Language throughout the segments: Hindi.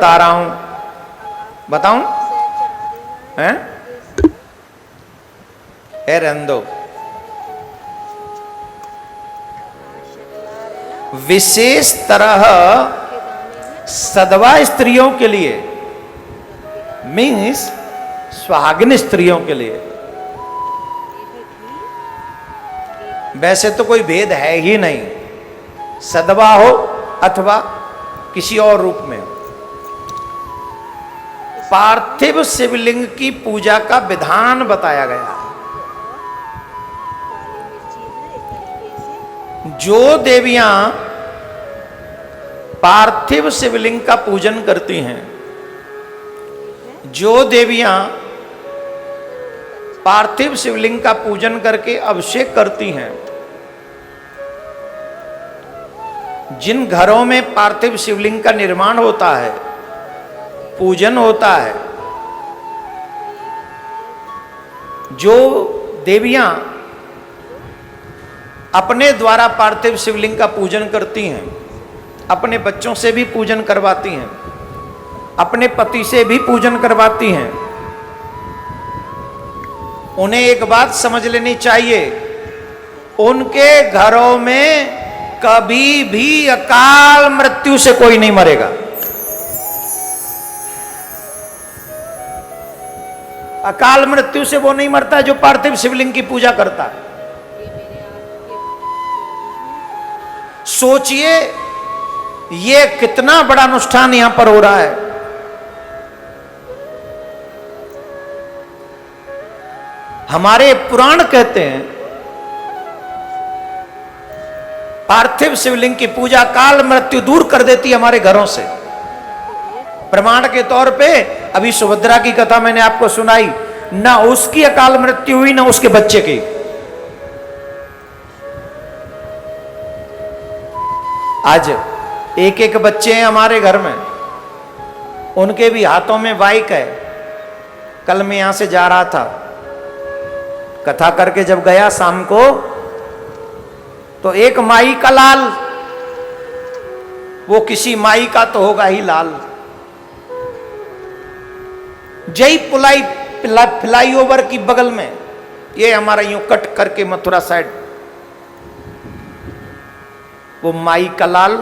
बता रहा हूं, बताऊं? हैं? रहने दो। विशेष तरह सदवा स्त्रियों के लिए, मीन्स सुहागिन स्त्रियों के लिए, वैसे तो कोई भेद है ही नहीं, सदवा हो अथवा किसी और रूप में हो। पार्थिव शिवलिंग की पूजा का विधान बताया गया है। जो देवियां पार्थिव शिवलिंग का पूजन करती हैं, जो देवियां पार्थिव शिवलिंग का पूजन करके अभिषेक करती हैं, जिन घरों में पार्थिव शिवलिंग का निर्माण होता है, पूजन होता है, जो देवियां अपने द्वारा पार्थिव शिवलिंग का पूजन करती हैं, अपने बच्चों से भी पूजन करवाती हैं, अपने पति से भी पूजन करवाती हैं, उन्हें एक बात समझ लेनी चाहिए, उनके घरों में कभी भी अकाल मृत्यु से कोई नहीं मरेगा। अकाल मृत्यु से वो नहीं मरता जो पार्थिव शिवलिंग की पूजा करता है। सोचिए ये कितना बड़ा अनुष्ठान यहां पर हो रहा है। हमारे पुराण कहते हैं पार्थिव शिवलिंग की पूजा काल मृत्यु दूर कर देती है हमारे घरों से। प्रमाण के तौर पे अभी सुभद्रा की कथा मैंने आपको सुनाई, ना उसकी अकाल मृत्यु हुई ना उसके बच्चे की। आज एक एक बच्चे हैं हमारे घर में, उनके भी हाथों में बाइक है। कल मैं यहां से जा रहा था, कथा करके जब गया शाम को, तो एक माई का लाल, वो किसी माई का तो होगा ही लाल, जय फ्लाई ओवर की बगल में, ये हमारा यूं कट करके मथुरा साइड, वो माई का लाल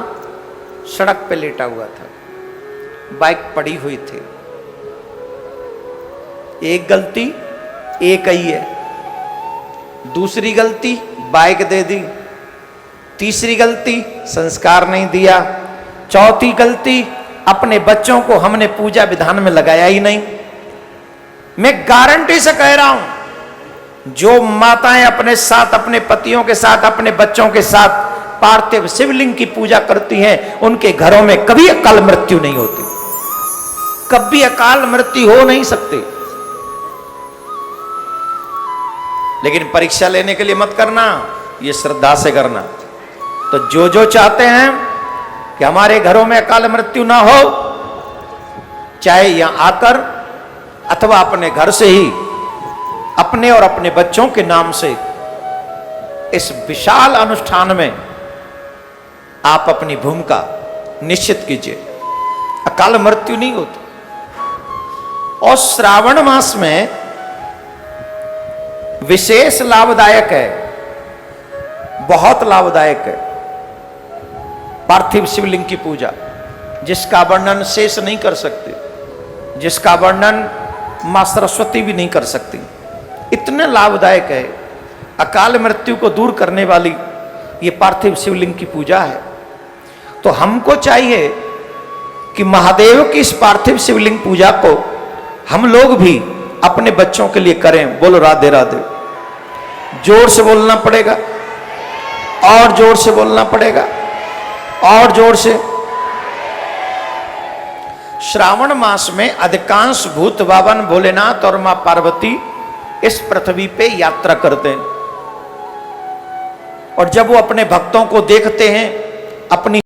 सड़क पे लेटा हुआ था, बाइक पड़ी हुई थी। एक गलती एक ही है, दूसरी गलती बाइक दे दी, तीसरी गलती संस्कार नहीं दिया, चौथी गलती अपने बच्चों को हमने पूजा विधान में लगाया ही नहीं। मैं गारंटी से कह रहा हूं, जो माताएं अपने साथ, अपने पतियों के साथ, अपने बच्चों के साथ पार्थिव शिवलिंग की पूजा करती हैं, उनके घरों में कभी अकाल मृत्यु नहीं होती, कभी अकाल मृत्यु हो नहीं सकती। लेकिन परीक्षा लेने के लिए मत करना, ये श्रद्धा से करना। तो जो चाहते हैं कि हमारे घरों में अकाल मृत्यु ना हो, चाहे यहां आकर अथवा अपने घर से ही अपने और अपने बच्चों के नाम से इस विशाल अनुष्ठान में आप अपनी भूमिका निश्चित कीजिए, अकाल मृत्यु नहीं होती। और श्रावण मास में विशेष लाभदायक है, बहुत लाभदायक है पार्थिव शिवलिंग की पूजा, जिसका वर्णन शेष नहीं कर सकते, जिसका वर्णन मां सरस्वती भी नहीं कर सकती। इतने लाभदायक है, अकाल मृत्यु को दूर करने वाली ये पार्थिव शिवलिंग की पूजा है। तो हमको चाहिए कि महादेव की इस पार्थिव शिवलिंग पूजा को हम लोग भी अपने बच्चों के लिए करें। बोलो राधे राधे। जोर से बोलना पड़ेगा, और जोर से बोलना पड़ेगा, और जोर से। श्रावण मास में अधिकांश भूत बावन भोलेनाथ और मां पार्वती इस पृथ्वी पे यात्रा करते हैं, और जब वो अपने भक्तों को देखते हैं, अपनी